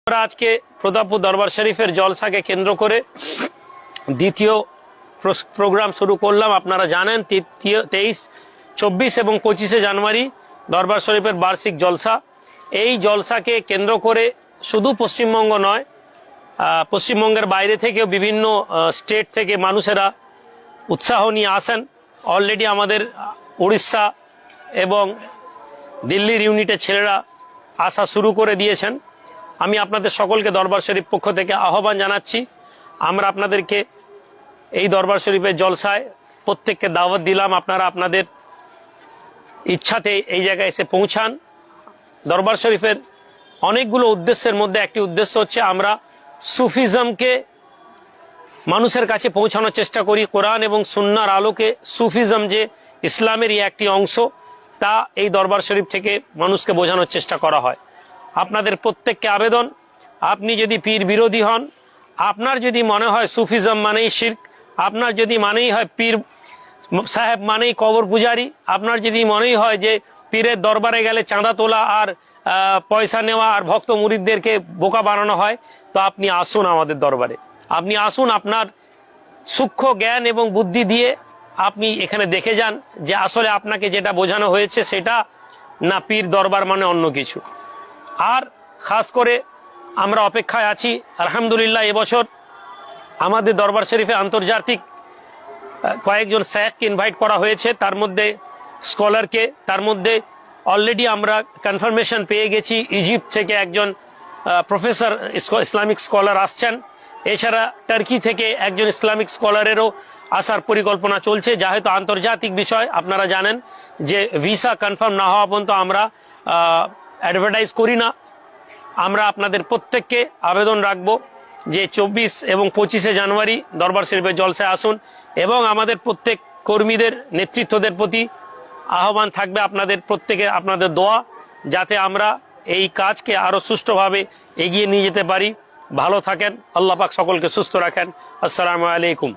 আমরা আজকে প্রতাপপুর দরবার শরীফের জলসাকে কেন্দ্র করে দ্বিতীয় প্রোগ্রাম শুরু করলাম। আপনারা জানেন 23, 24 এবং 25শে জানুয়ারি দরবার শরীফের বার্ষিক জলসা। এই জলসাকে কেন্দ্র করে শুধু পশ্চিমবঙ্গ নয়, পশ্চিমবঙ্গের বাইরে থেকেও বিভিন্ন স্টেট থেকে মানুষেরা উৎসাহ নিয়ে আসেন। অলরেডি আমাদের উড়িষ্যা এবং দিল্লির ইউনিটের ছেলেরা আসা শুরু করে দিয়েছেন। আমি আপনাদের সকলকে দরবার শরীফ পক্ষ থেকে আহ্বান জানাচ্ছি। আমরা আপনাদেরকে এই দরবার শরীফের জলসায় প্রত্যেককে দাওয়াত দিলাম। আপনারা আপনাদের ইচ্ছাতে এই জায়গায় এসে পৌঁছান। দরবার শরীফের অনেকগুলো উদ্দেশ্যের মধ্যে একটি উদ্দেশ্য হচ্ছে আমরা সুফিজমকে মানুষের কাছে পৌঁছানোর চেষ্টা করি। কোরআন এবং সুন্নাহর আলোকে সুফিজম যে ইসলামেরই একটি অংশ, তা এই দরবার শরীফ থেকে মানুষকে বোঝানোর চেষ্টা করা হয়। আপনাদের প্রত্যেককে আবেদন, আপনি যদি পীর বিরোধী হন, আপনার যদি মনে হয় সুফিজম মানেই শিরক, আপনার যদি মানেই হয় পীর সাহেব মানেই কবর পূজারি, আপনার যদি মনেই হয় যে পীরের দরবারে গেলে চাঁদা তোলা আর পয়সা নেওয়া আর ভক্ত মুরিদদেরকে বোকা বানানো হয়, তো আপনি আসুন আমাদের দরবারে। আপনি আসুন, আপনার সূক্ষ্ম জ্ঞান এবং বুদ্ধি দিয়ে আপনি এখানে দেখে যান যে আসলে আপনাকে যেটা বোঝানো হয়েছে সেটা না পীর দরবার মানে অন্য কিছু। আর খাস করে আমরা অপেক্ষায় আছি। আলহামদুলিল্লাহ এবছর আমাদের দরবার শরীফে আন্তর্জাতিক কয়েকজন শেখকে ইনভাইট করা হয়েছে, তার মধ্যে স্কলারকে। তার মধ্যে অলরেডি আমরা কনফার্মেশন পেয়ে গেছি ইজিপ্ট থেকে একজন প্রফেসর ইসলামিক স্কলার আসছেন। এছাড়া টার্কি থেকে একজন ইসলামিক স্কলারেরও আসার পরিকল্পনা চলছে। যেহেতু আন্তর্জাতিক বিষয়, আপনারা জানেন যে ভিসা কনফার্ম না হওয়া পর্যন্ত আমরা অ্যাডভার্টাইজ করি না। আমরা আপনাদের প্রত্যেককে আবেদন রাখবো যে 24 এবং 25শে জানুয়ারি দরবার শরীফের জলসায় আসুন, এবং আমাদের প্রত্যেক কর্মীদের নেতৃত্বদের প্রতি আহ্বান থাকবে আপনাদের প্রত্যেকে আপনাদের দোয়া, যাতে আমরা এই কাজকে আরো সুষ্ঠুভাবে এগিয়ে নিয়ে যেতে পারি। ভালো থাকেন, আল্লাহ পাক সকলকে সুস্থ রাখেন। আসসালামু আলাইকুম।